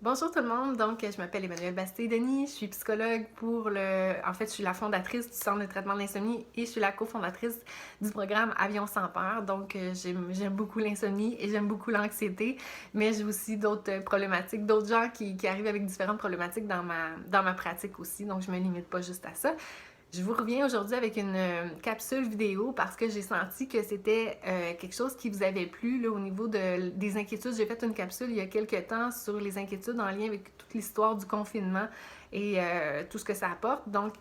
Bonjour tout le monde, donc je m'appelle Emmanuelle Bastide-Denis, je suis psychologue En fait, je suis la fondatrice du Centre de traitement de l'insomnie et je suis la cofondatrice du programme Avion sans peur. Donc j'aime beaucoup l'insomnie et j'aime beaucoup l'anxiété, mais j'ai aussi d'autres problématiques, d'autres gens qui arrivent avec différentes problématiques dans ma pratique aussi, donc je me limite pas juste à ça. Je vous reviens aujourd'hui avec une capsule vidéo parce que j'ai senti que c'était quelque chose qui vous avait plu là, au niveau des inquiétudes. J'ai fait une capsule il y a quelques temps sur les inquiétudes en lien avec toute l'histoire du confinement et tout ce que ça apporte. Donc,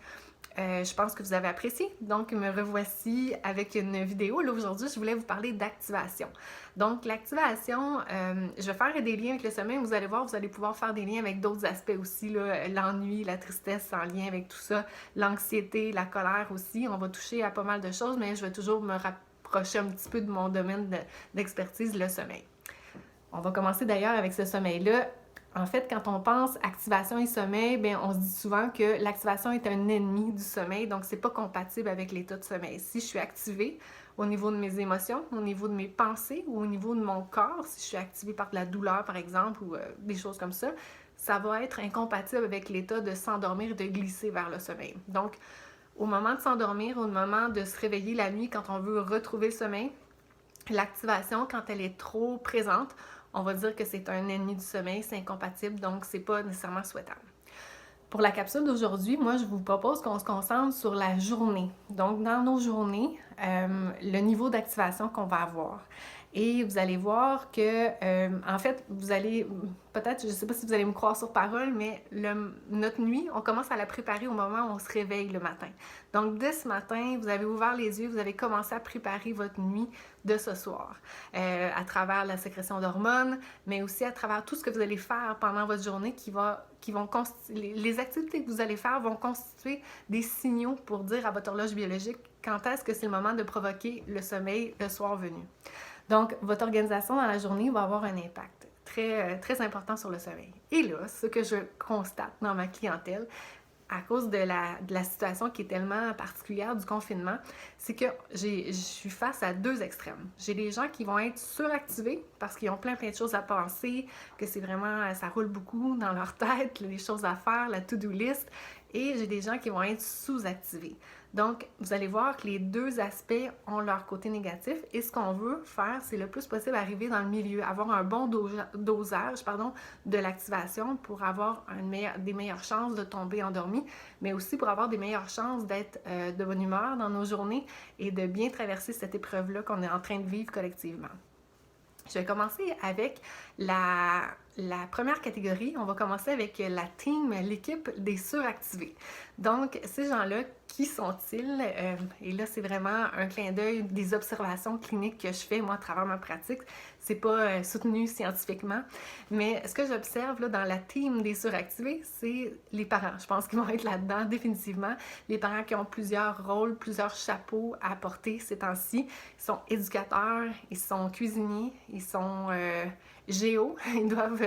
je pense que vous avez apprécié. Donc, me revoici avec une vidéo. Là, aujourd'hui, je voulais vous parler d'activation. Donc, l'activation, je vais faire des liens avec le sommeil. Vous allez voir, vous allez pouvoir faire des liens avec d'autres aspects aussi, l'ennui, la tristesse en lien avec tout ça, l'anxiété, la colère aussi. On va toucher à pas mal de choses, mais je vais toujours me rapprocher un petit peu de mon domaine d'expertise, le sommeil. On va commencer d'ailleurs avec ce sommeil-là. En fait, quand on pense activation et sommeil, bien, on se dit souvent que l'activation est un ennemi du sommeil, donc c'est pas compatible avec l'état de sommeil. Si je suis activée au niveau de mes émotions, au niveau de mes pensées ou au niveau de mon corps, si je suis activée par de la douleur par exemple ou des choses comme ça va être incompatible avec l'état de s'endormir et de glisser vers le sommeil. Donc, au moment de s'endormir, au moment de se réveiller la nuit, quand on veut retrouver le sommeil, l'activation, quand elle est trop présente, on va dire que c'est un ennemi du sommeil, c'est incompatible, donc c'est pas nécessairement souhaitable. Pour la capsule d'aujourd'hui, moi, je vous propose qu'on se concentre sur la journée. Donc, dans nos journées, le niveau d'activation qu'on va avoir. Et vous allez voir que, en fait, vous allez, peut-être, je ne sais pas si vous allez me croire sur parole, mais notre nuit, on commence à la préparer au moment où on se réveille le matin. Donc, dès ce matin, vous avez ouvert les yeux, vous avez commencé à préparer votre nuit de ce soir, à travers la sécrétion d'hormones, mais aussi à travers tout ce que vous allez faire pendant votre journée les activités que vous allez faire vont constituer des signaux pour dire à votre horloge biologique quand est-ce que c'est le moment de provoquer le sommeil le soir venu. Donc, votre organisation dans la journée va avoir un impact très important sur le sommeil. Et là, ce que je constate dans ma clientèle, à cause de la situation qui est tellement particulière du confinement, c'est que je suis face à deux extrêmes. J'ai des gens qui vont être suractivés parce qu'ils ont plein de choses à penser, que c'est vraiment, ça roule beaucoup dans leur tête, les choses à faire, la to-do list, et j'ai des gens qui vont être sous-activés. Donc, vous allez voir que les deux aspects ont leur côté négatif et ce qu'on veut faire, c'est le plus possible arriver dans le milieu, avoir un bon dosage de l'activation pour avoir des meilleures chances de tomber endormi, mais aussi pour avoir des meilleures chances d'être de bonne humeur dans nos journées et de bien traverser cette épreuve-là qu'on est en train de vivre collectivement. Je vais commencer avec la première catégorie. On va commencer avec la team, l'équipe des suractivés. Donc, ces gens-là, qui sont-ils? Et là, c'est vraiment un clin d'œil des observations cliniques que je fais, moi, à travers ma pratique. C'est pas soutenu scientifiquement. Mais ce que j'observe là, dans la team des suractivés, c'est les parents. Je pense qu'ils vont être là-dedans, définitivement. Les parents qui ont plusieurs rôles, plusieurs chapeaux à porter ces temps-ci. Ils sont éducateurs, ils sont cuisiniers, ils sont géo. Ils doivent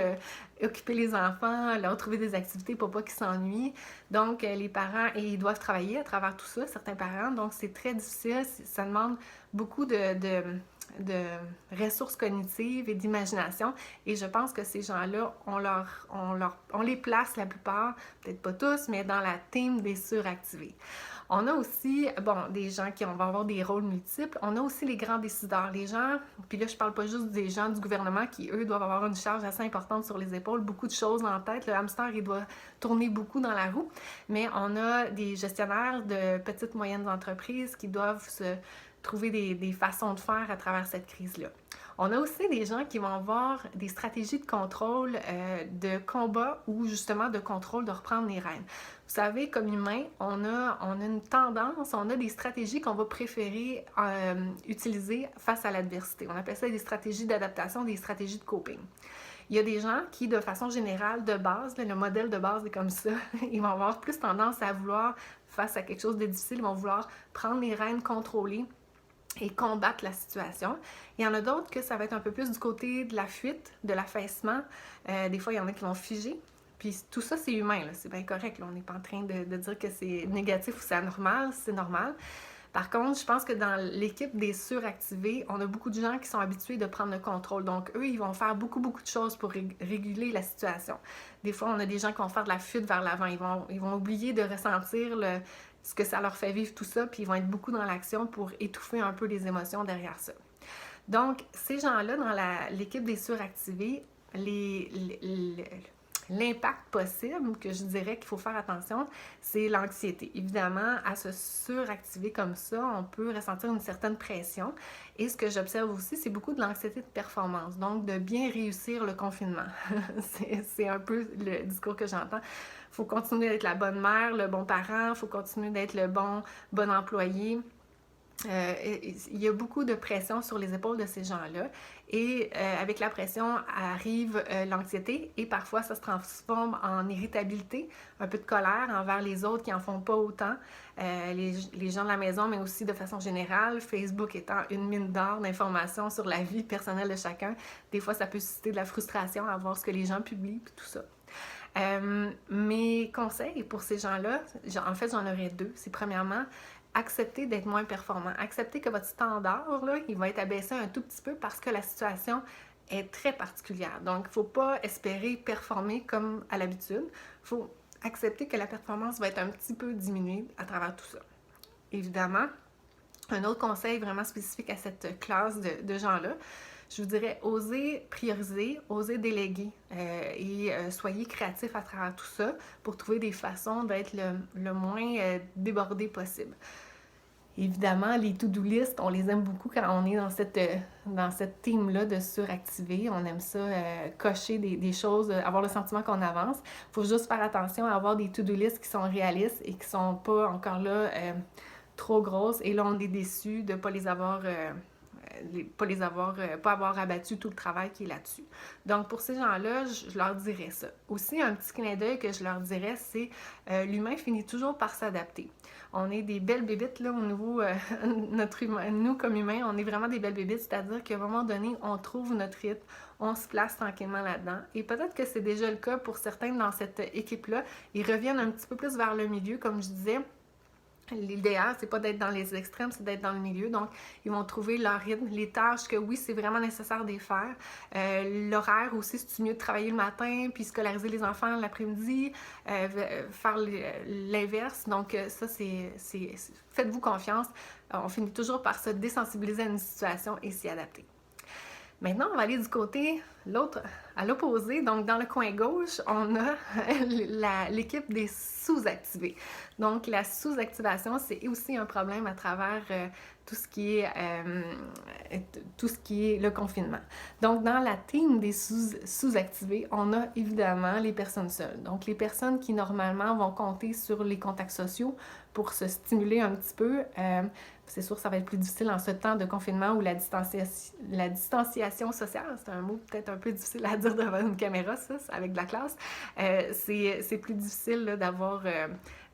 occuper les enfants, leur trouver des activités pour pas qu'ils s'ennuient. Donc, les parents, et ils doivent travailler à travers tout ça, certains parents. Donc, c'est très difficile. Ça demande beaucoup de ressources cognitives et d'imagination. Et je pense que ces gens-là, on les place la plupart, peut-être pas tous, mais dans la team des suractivés. On a aussi, des gens qui vont avoir des rôles multiples. On a aussi les grands décideurs. Les gens, puis là, je parle pas juste des gens du gouvernement qui, eux, doivent avoir une charge assez importante sur les épaules, beaucoup de choses en tête. Le hamster, il doit tourner beaucoup dans la roue. Mais on a des gestionnaires de petites, moyennes entreprises qui doivent se trouver des façons de faire à travers cette crise-là. On a aussi des gens qui vont avoir des stratégies de contrôle de combat ou justement de contrôle de reprendre les rênes. Vous savez, comme humain, on a une tendance, on a des stratégies qu'on va préférer utiliser face à l'adversité. On appelle ça des stratégies d'adaptation, des stratégies de coping. Il y a des gens qui, de façon générale, de base, le modèle de base est comme ça, ils vont avoir plus tendance à vouloir, face à quelque chose de difficile, ils vont vouloir prendre les rênes, contrôler et combattre la situation. Il y en a d'autres que ça va être un peu plus du côté de la fuite, de l'affaissement. Des fois, il y en a qui vont figer. Puis tout ça, c'est humain, là. C'est bien correct. Là. On n'est pas en train de dire que c'est négatif ou c'est anormal, c'est normal. Par contre, je pense que dans l'équipe des suractivés, on a beaucoup de gens qui sont habitués de prendre le contrôle. Donc, eux, ils vont faire beaucoup de choses pour réguler la situation. Des fois, on a des gens qui vont faire de la fuite vers l'avant. Ils vont oublier de ressentir ce que ça leur fait vivre tout ça, puis ils vont être beaucoup dans l'action pour étouffer un peu les émotions derrière ça. Donc, ces gens-là, dans l'équipe des suractivés, l'impact possible que je dirais qu'il faut faire attention, c'est l'anxiété. Évidemment, à se suractiver comme ça, on peut ressentir une certaine pression. Et ce que j'observe aussi, c'est beaucoup de l'anxiété de performance, donc de bien réussir le confinement. C'est un peu le discours que j'entends. Il faut continuer d'être la bonne mère, le bon parent, il faut continuer d'être le bon employé. Il y a beaucoup de pression sur les épaules de ces gens-là et avec la pression arrive l'anxiété et parfois ça se transforme en irritabilité, un peu de colère envers les autres qui en font pas autant, les gens de la maison, mais aussi de façon générale, Facebook étant une mine d'or d'informations sur la vie personnelle de chacun. Des fois, ça peut susciter de la frustration à voir ce que les gens publient et tout ça. Mes conseils pour ces gens-là, en fait, j'en aurais deux. C'est premièrement, accepter d'être moins performant. Accepter que votre standard, là, il va être abaissé un tout petit peu parce que la situation est très particulière. Donc, il ne faut pas espérer performer comme à l'habitude. Il faut accepter que la performance va être un petit peu diminuée à travers tout ça. Évidemment, un autre conseil vraiment spécifique à cette classe de gens-là, je vous dirais, osez prioriser, osez déléguer et soyez créatifs à travers tout ça pour trouver des façons d'être le moins débordé possible. Évidemment, les to-do list, on les aime beaucoup quand on est dans cette team-là de suractiver. On aime ça, cocher des choses, avoir le sentiment qu'on avance. Il faut juste faire attention à avoir des to-do list qui sont réalistes et qui ne sont pas encore là trop grosses. Et là, on est déçus de ne pas pas avoir abattu tout le travail qui est là-dessus. Donc, pour ces gens-là, je leur dirais ça. Aussi, un petit clin d'œil que je leur dirais, c'est l'humain finit toujours par s'adapter. On est des belles bébites, là, au niveau notre humain. Nous, comme humains, on est vraiment des belles bébites, c'est-à-dire qu'à un moment donné, on trouve notre rythme, on se place tranquillement là-dedans. Et peut-être que c'est déjà le cas pour certains dans cette équipe-là. Ils reviennent un petit peu plus vers le milieu, comme je disais. L'idéal, c'est pas d'être dans les extrêmes, c'est d'être dans le milieu. Donc, ils vont trouver leur rythme, les tâches que oui, c'est vraiment nécessaire de les faire. L'horaire aussi, c'est mieux de travailler le matin, puis scolariser les enfants l'après-midi, faire l'inverse. Donc, ça, faites-vous confiance. On finit toujours par se désensibiliser à une situation et s'y adapter. Maintenant, on va aller du côté, à l'opposé. Donc, dans le coin gauche, on a l'équipe des sous-activés. Donc, la sous-activation, c'est aussi un problème à travers tout ce qui est le confinement. Donc, dans la team des sous-activés, on a évidemment les personnes seules. Donc, les personnes qui, normalement, vont compter sur les contacts sociaux pour se stimuler un petit peu. C'est sûr que ça va être plus difficile en ce temps de confinement où la distanciation sociale, c'est un mot peut-être un peu difficile à dire devant une caméra, ça, avec de la classe. C'est plus difficile là, d'avoir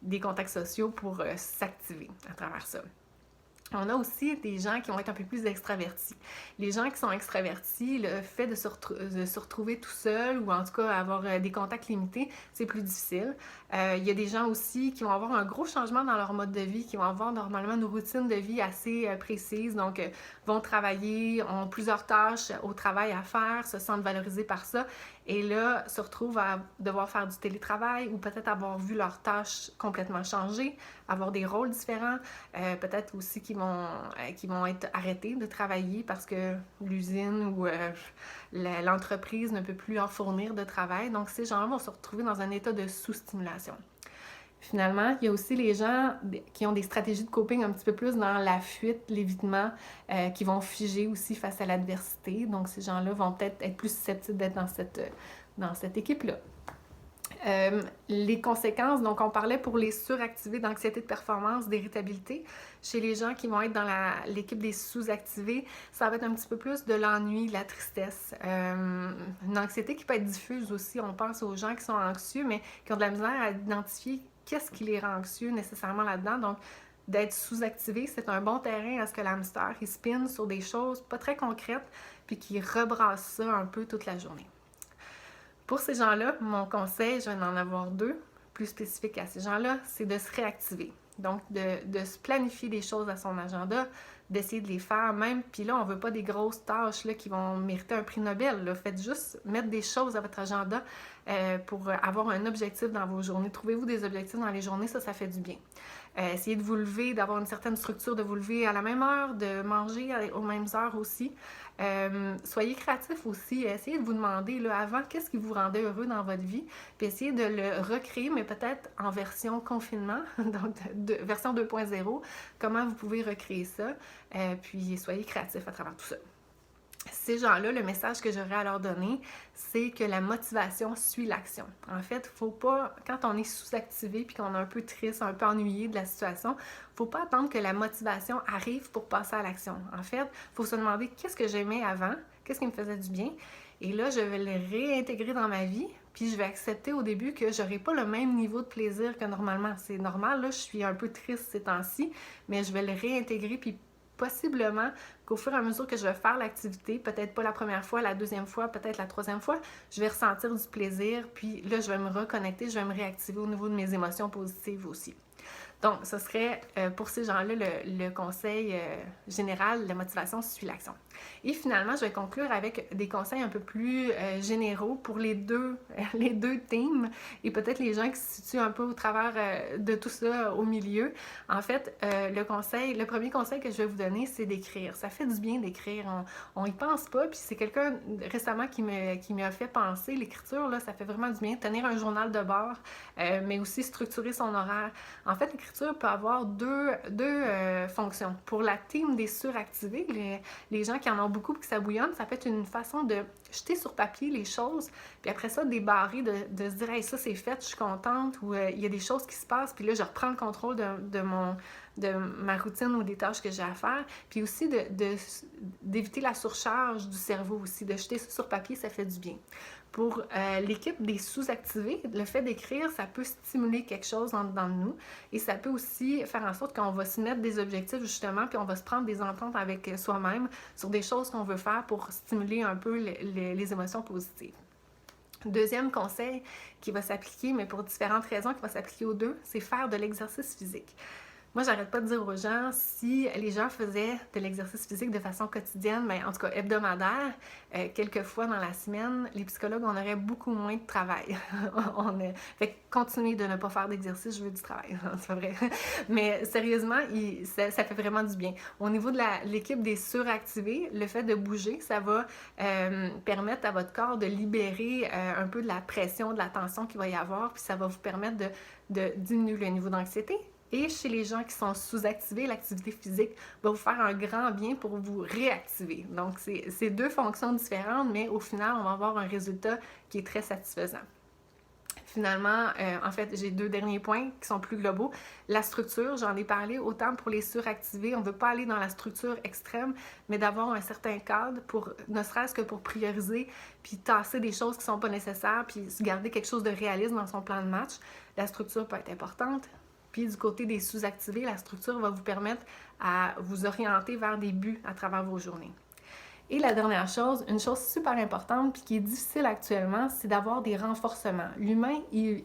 des contacts sociaux pour s'activer à travers ça. On a aussi des gens qui vont être un peu plus extravertis. Les gens qui sont extravertis, le fait de se retrouver tout seul ou en tout cas avoir des contacts limités, c'est plus difficile. Il y a des gens aussi qui vont avoir un gros changement dans leur mode de vie, qui vont avoir normalement une routine de vie assez précise, donc vont travailler, ont plusieurs tâches au travail à faire, se sentent valorisés par ça, et là se retrouvent à devoir faire du télétravail ou peut-être avoir vu leurs tâches complètement changer, avoir des rôles différents, peut-être aussi qui vont être arrêtés de travailler parce que l'usine ou l'entreprise ne peut plus en fournir de travail. Donc, ces gens-là vont se retrouver dans un état de sous-stimulation. Finalement, il y a aussi les gens qui ont des stratégies de coping un petit peu plus dans la fuite, l'évitement, qui vont figer aussi face à l'adversité. Donc, ces gens-là vont peut-être être plus susceptibles d'être dans cette équipe-là. Les conséquences, donc on parlait pour les suractivés d'anxiété de performance, d'irritabilité. Chez les gens qui vont être dans l'équipe des sous-activés, ça va être un petit peu plus de l'ennui, de la tristesse. Une anxiété qui peut être diffuse aussi. On pense aux gens qui sont anxieux, mais qui ont de la misère à identifier qu'est-ce qui les rend anxieux nécessairement là-dedans. Donc, d'être sous-activé, c'est un bon terrain à ce que l'hamster, il spinne sur des choses pas très concrètes, puis qu'il rebrasse ça un peu toute la journée. Pour ces gens-là, mon conseil, je vais en avoir deux, plus spécifiques à ces gens-là, c'est de se réactiver. Donc, de se planifier des choses à son agenda, d'essayer de les faire même. Puis là, on veut pas des grosses tâches là, qui vont mériter un prix Nobel. Là. Faites juste mettre des choses à votre agenda pour avoir un objectif dans vos journées. Trouvez-vous des objectifs dans les journées, ça fait du bien. Essayez de vous lever, d'avoir une certaine structure, de vous lever à la même heure, de manger aux mêmes heures aussi. Soyez créatifs aussi. Essayez de vous demander là, avant qu'est-ce qui vous rendait heureux dans votre vie, puis essayez de le recréer, mais peut-être en version confinement, donc version 2.0, comment vous pouvez recréer ça, puis soyez créatifs à travers tout ça. Ces gens-là, le message que j'aurais à leur donner, c'est que la motivation suit l'action. En fait, faut pas, quand on est sous-activé puis qu'on est un peu triste, un peu ennuyé de la situation, faut pas attendre que la motivation arrive pour passer à l'action. En fait, faut se demander qu'est-ce que j'aimais avant, qu'est-ce qui me faisait du bien, et là, je vais le réintégrer dans ma vie, puis je vais accepter au début que j'aurai pas le même niveau de plaisir que normalement. C'est normal, là, je suis un peu triste ces temps-ci, mais je vais le réintégrer, puis possiblement qu'au fur et à mesure que je vais faire l'activité, peut-être pas la première fois, la deuxième fois, peut-être la troisième fois, je vais ressentir du plaisir, puis là, je vais me reconnecter, je vais me réactiver au niveau de mes émotions positives aussi. Donc, ce serait pour ces gens-là le conseil général, la motivation suit l'action. Et finalement, je vais conclure avec des conseils un peu plus généraux pour les deux teams et peut-être les gens qui se situent un peu au travers de tout ça au milieu. En fait, le premier conseil que je vais vous donner, c'est d'écrire. Ça fait du bien d'écrire. On y pense pas, puis c'est quelqu'un récemment qui m'a fait penser. L'écriture, là, ça fait vraiment du bien. Tenir un journal de bord, mais aussi structurer son horaire. En fait, l'écriture peut avoir deux fonctions. Pour la team des suractivés, les gens qui en ont beaucoup et que ça bouillonne, ça peut être une façon de jeter sur papier les choses, puis après ça, débarrer, de se dire « Hey, ça c'est fait, je suis contente » ou il y a des choses qui se passent, puis là, je reprends le contrôle de ma routine ou des tâches que j'ai à faire. Puis aussi d'éviter la surcharge du cerveau aussi, de jeter ça sur papier, ça fait du bien. Pour l'équipe des sous-activés, le fait d'écrire, ça peut stimuler quelque chose dans nous et ça peut aussi faire en sorte qu'on va se mettre des objectifs justement, puis on va se prendre des ententes avec soi-même sur des choses qu'on veut faire pour stimuler un peu les émotions positives. Deuxième conseil qui va s'appliquer, mais pour différentes raisons, qui va s'appliquer aux deux, c'est faire de l'exercice physique. Moi, j'arrête pas de dire aux gens, si les gens faisaient de l'exercice physique de façon quotidienne, mais en tout cas hebdomadaire, quelques fois dans la semaine, les psychologues, on aurait beaucoup moins de travail. Fait que continuer de ne pas faire d'exercice, je veux du travail, c'est pas vrai. Mais sérieusement, ça fait vraiment du bien. Au niveau de l'équipe des suractivés, le fait de bouger, ça va permettre à votre corps de libérer un peu de la pression, de la tension qu'il va y avoir, puis ça va vous permettre de diminuer le niveau d'anxiété. Et chez les gens qui sont sous-activés, l'activité physique va vous faire un grand bien pour vous réactiver. Donc, c'est deux fonctions différentes, mais au final, on va avoir un résultat qui est très satisfaisant. Finalement, en fait, j'ai deux derniers points qui sont plus globaux. La structure, j'en ai parlé, autant pour les suractivés, on ne veut pas aller dans la structure extrême, mais d'avoir un certain cadre, ne serait-ce que pour prioriser, puis tasser des choses qui ne sont pas nécessaires, puis se garder quelque chose de réaliste dans son plan de match. La structure peut être importante. Puis du côté des sous-activés, la structure va vous permettre à vous orienter vers des buts à travers vos journées. Et la dernière chose, une chose super importante puis qui est difficile actuellement, c'est d'avoir des renforcements. L'humain, il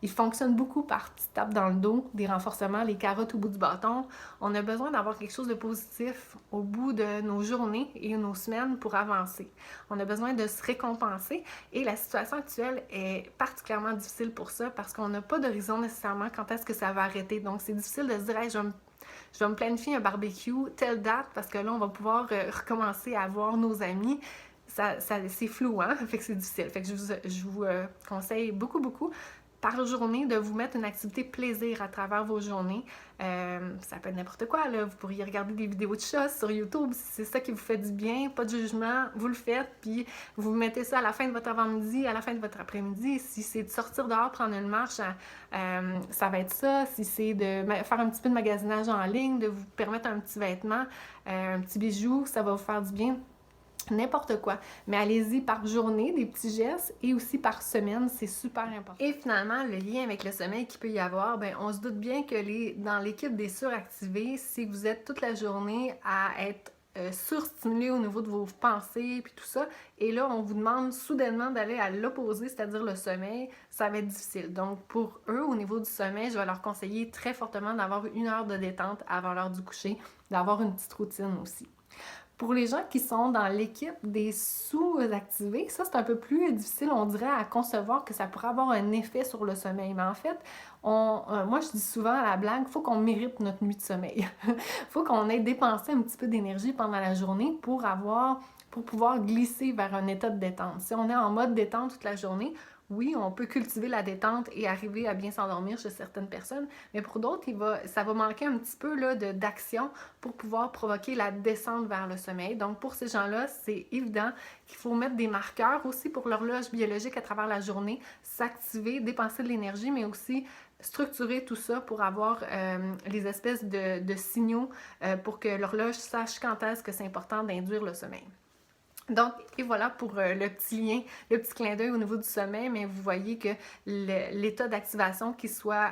fonctionne beaucoup par petites tapes dans le dos, des renforcements, les carottes au bout du bâton. On a besoin d'avoir quelque chose de positif au bout de nos journées et nos semaines pour avancer. On a besoin de se récompenser et la situation actuelle est particulièrement difficile pour ça parce qu'on n'a pas d'horizon nécessairement quand est-ce que ça va arrêter. Donc, c'est difficile de se dire hey, je vais me planifier un barbecue, telle date, parce que là, on va pouvoir recommencer à voir nos amis. C'est flou, hein? Fait que c'est difficile. Fait que je vous conseille beaucoup, par journée, de vous mettre une activité plaisir à travers vos journées. Ça peut être n'importe quoi, là. Vous pourriez regarder des vidéos de chats sur YouTube, si c'est ça qui vous fait du bien, pas de jugement, vous le faites, puis vous mettez ça à la fin de votre avant-midi, à la fin de votre après-midi. Si c'est de sortir dehors, prendre une marche, ça va être ça. Si c'est de faire un petit peu de magasinage en ligne, de vous permettre un petit vêtement, un petit bijou, ça va vous faire du bien. N'importe quoi. Mais allez-y par journée, des petits gestes, et aussi par semaine, c'est super important. Et finalement, le lien avec le sommeil qu'il peut y avoir, ben on se doute bien que dans l'équipe des suractivés, si vous êtes toute la journée à être surstimulés au niveau de vos pensées puis tout ça. Et là, on vous demande soudainement d'aller à l'opposé, c'est-à-dire le sommeil, ça va être difficile. Donc, pour eux, au niveau du sommeil, je vais leur conseiller très fortement d'avoir 1 heure de détente avant l'heure du coucher, d'avoir une petite routine aussi. Pour les gens qui sont dans l'équipe des sous-activés, ça c'est un peu plus difficile, on dirait, à concevoir que ça pourrait avoir un effet sur le sommeil. Mais en fait, moi je dis souvent à la blague, il faut qu'on mérite notre nuit de sommeil. Il faut qu'on ait dépensé un petit peu d'énergie pendant la journée pour pouvoir glisser vers un état de détente. Si on est en mode détente toute la journée, oui, on peut cultiver la détente et arriver à bien s'endormir chez certaines personnes, mais pour d'autres, ça va manquer un petit peu là, d'action pour pouvoir provoquer la descente vers le sommeil. Donc, pour ces gens-là, c'est évident qu'il faut mettre des marqueurs aussi pour l'horloge biologique à travers la journée, s'activer, dépenser de l'énergie, mais aussi structurer tout ça pour avoir les espèces de signaux pour que l'horloge sache quand est-ce que c'est important d'induire le sommeil. Donc, et voilà pour le petit lien, le petit clin d'œil au niveau du sommeil, mais vous voyez que l'état d'activation, qu'il soit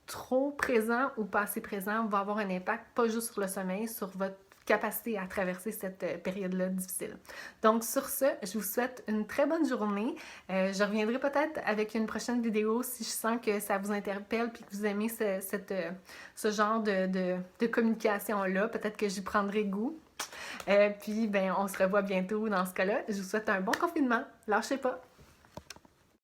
trop présent ou pas assez présent, va avoir un impact pas juste sur le sommeil, sur votre capacité à traverser cette période-là difficile. Donc sur ce, je vous souhaite une très bonne journée. Je reviendrai peut-être avec une prochaine vidéo si je sens que ça vous interpelle et que vous aimez ce genre de communication-là. Peut-être que j'y prendrai goût. Puis, ben, on se revoit bientôt dans ce cas-là. Je vous souhaite un bon confinement. Lâchez pas!